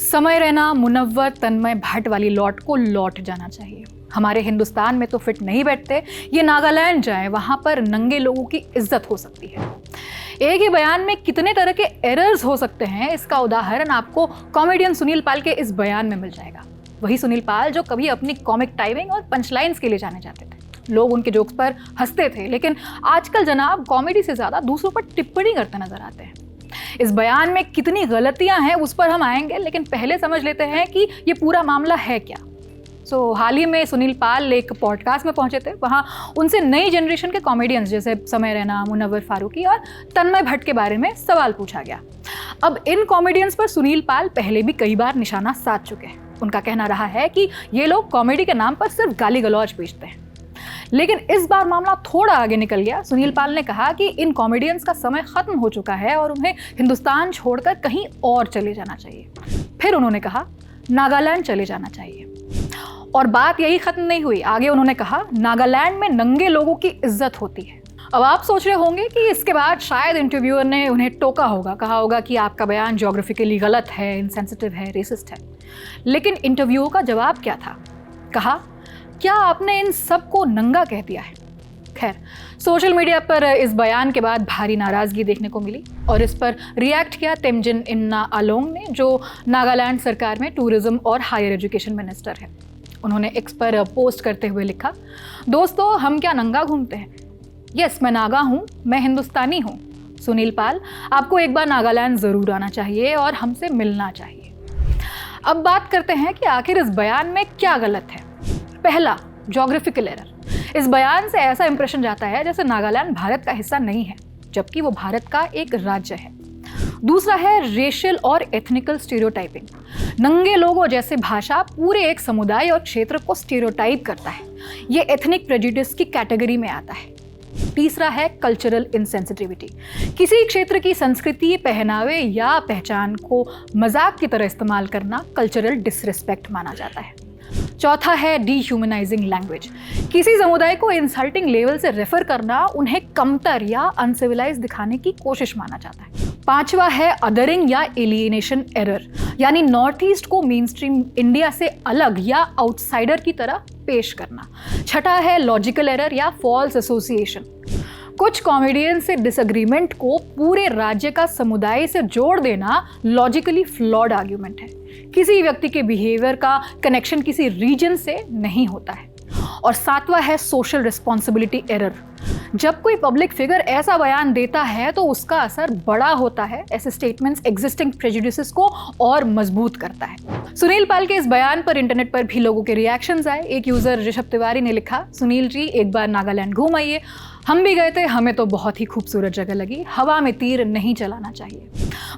समय रैना, मुनव्वर, तन्मय भट्ट वाली लौट को लौट जाना चाहिए। हमारे हिंदुस्तान में तो फिट नहीं बैठते, ये नागालैंड जाए, वहां पर नंगे लोगों की इज्जत हो सकती है। एक ही बयान में कितने तरह के एरर्स हो सकते हैं, इसका उदाहरण आपको कॉमेडियन सुनील पाल के इस बयान में मिल जाएगा। वही सुनील पाल जो कभी अपनी कॉमिक टाइमिंग और पंचलाइंस के लिए जाने जाते थे। लोग उनके जोक्स पर हंसते थे, लेकिन आजकल जनाब कॉमेडी से ज्यादा दूसरों पर टिप्पणी करते नजर आते हैं। इस बयान में कितनी गलतियां हैं उस पर हम आएंगे, लेकिन पहले समझ लेते हैं कि ये पूरा मामला है क्या। हाल ही में सुनील पाल एक पॉडकास्ट में पहुंचे थे। वहां उनसे नई जनरेशन के कॉमेडियंस जैसे समय रैना, मुनव्वर फारूकी और तन्मय भट्ट के बारे में सवाल पूछा गया। अब इन कॉमेडियंस पर सुनील पाल पहले भी कई बार निशाना साध चुके हैं। उनका कहना रहा है कि ये लोग कॉमेडी के नाम पर सिर्फ गाली गलौज बेचते हैं, लेकिन इस बार मामला थोड़ा आगे निकल गया। सुनील पाल ने कहा कि इन कॉमेडियंस का समय खत्म हो चुका है और उन्हें हिंदुस्तान छोड़कर कहीं और चले जाना चाहिए। फिर उन्होंने कहा नागालैंड चले जाना चाहिए। और बात यही खत्म नहीं हुई, आगे उन्होंने कहा नागालैंड में नंगे लोगों की इज्जत होती है। अब आप सोच रहे होंगे कि इसके बाद शायद इंटरव्यूअर ने उन्हें टोका होगा, कहा होगा कि आपका बयान ज्योग्राफिकली गलत है, इनसेंसिटिव है, रेसिस्ट है। लेकिन इंटरव्यूअर का जवाब क्या था? कहा क्या आपने इन सबको नंगा कह दिया है? खैर, सोशल मीडिया पर इस बयान के बाद भारी नाराजगी देखने को मिली और इस पर रिएक्ट किया तेमजिन इन्ना आलोंग ने, जो नागालैंड सरकार में टूरिज्म और हायर एजुकेशन मिनिस्टर है। उन्होंने एक्स पर पोस्ट करते हुए लिखा, दोस्तों हम क्या नंगा घूमते हैं? यस, मैं नागा हूँ, मैं हिंदुस्तानी हूँ। सुनील पाल, आपको एक बार नागालैंड ज़रूर आना चाहिए और हमसे मिलना चाहिए। अब बात करते हैं कि आखिर इस बयान में क्या गलत है। पहला, ज्योग्राफिकल एरर। इस बयान से ऐसा इंप्रेशन जाता है जैसे नागालैंड भारत का हिस्सा नहीं है, जबकि वो भारत का एक राज्य है। दूसरा है रेशियल और एथनिकल स्टीरियोटाइपिंग। नंगे लोगों जैसे भाषा पूरे एक समुदाय और क्षेत्र को स्टीरियोटाइप करता है। ये एथनिक प्रेजुडिस की कैटेगरी में आता है। तीसरा है कल्चरल इनसेंसिटिविटी। किसी क्षेत्र की संस्कृति, पहनावे या पहचान को मजाक की तरह इस्तेमाल करना कल्चरल डिसरिस्पेक्ट माना जाता है। चौथा है डीह्यूमनाइजिंग लैंग्वेज। किसी समुदाय को इंसल्टिंग लेवल से रेफर करना उन्हें कमतर या अनसिविलाइज दिखाने की कोशिश माना जाता है। पांचवा है अदरिंग या एलियनेशन एरर, यानी नॉर्थ ईस्ट को मेन स्ट्रीम इंडिया से अलग या आउटसाइडर की तरह पेश करना। छठा है लॉजिकल एरर या फॉल्स एसोसिएशन। कुछ कॉमेडियन से डिसएग्रीमेंट को पूरे राज्य का समुदाय से जोड़ देना लॉजिकली फ्लॉड आर्ग्यूमेंट है। किसी व्यक्ति के बिहेवियर का कनेक्शन किसी रीजन से नहीं होता है। और सातवां है सोशल रिस्पॉन्सिबिलिटी एरर। जब कोई पब्लिक फिगर ऐसा बयान देता है तो उसका असर बड़ा होता है। ऐसे स्टेटमेंट्स एग्जिस्टिंग प्रेजुडिसेस को और मजबूत करता है। सुनील पाल के इस बयान पर इंटरनेट पर भी लोगों के रिएक्शंस आए। एक यूजर ऋषभ तिवारी ने लिखा, सुनील जी एक बार नागालैंड घूम आइए, हम भी गए थे, हमें तो बहुत ही खूबसूरत जगह लगी, हवा में तीर नहीं चलाना चाहिए।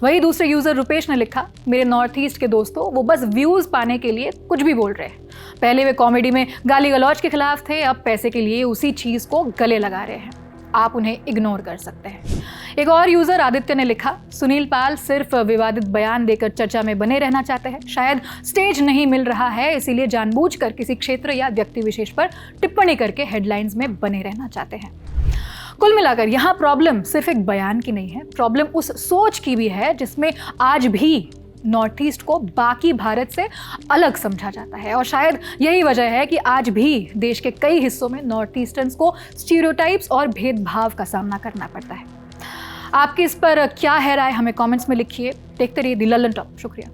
वही दूसरे यूजर रुपेश ने लिखा, मेरे नॉर्थ ईस्ट के दोस्तों वो बस व्यूज पाने के लिए कुछ भी बोल रहे हैं। पहले वे कॉमेडी में गाली गलौज के खिलाफ थे, अब पैसे के लिए उसी चीज को गले लगा रहे हैं। आप उन्हें इग्नोर कर सकते हैं। एक और यूजर आदित्य ने लिखा, सुनील पाल सिर्फ विवादित बयान देकर चर्चा में बने रहना चाहते हैं। शायद स्टेज नहीं मिल रहा है, इसीलिए जानबूझकर किसी क्षेत्र या व्यक्ति विशेष पर टिप्पणी करके हेडलाइंस में बने रहना चाहते हैं। कुल मिलाकर यहाँ प्रॉब्लम सिर्फ एक बयान की नहीं है, प्रॉब्लम उस सोच की भी है जिसमें आज भी नॉर्थ ईस्ट को बाकी भारत से अलग समझा जाता है। और शायद यही वजह है कि आज भी देश के कई हिस्सों में नॉर्थ ईस्टर्न्स को स्टीरियोटाइप्स और भेदभाव का सामना करना पड़ता है। आपकी इस पर क्या है राय, हमें कमेंट्स में लिखिए। देखते रहिए द लल्लन टॉप। शुक्रिया।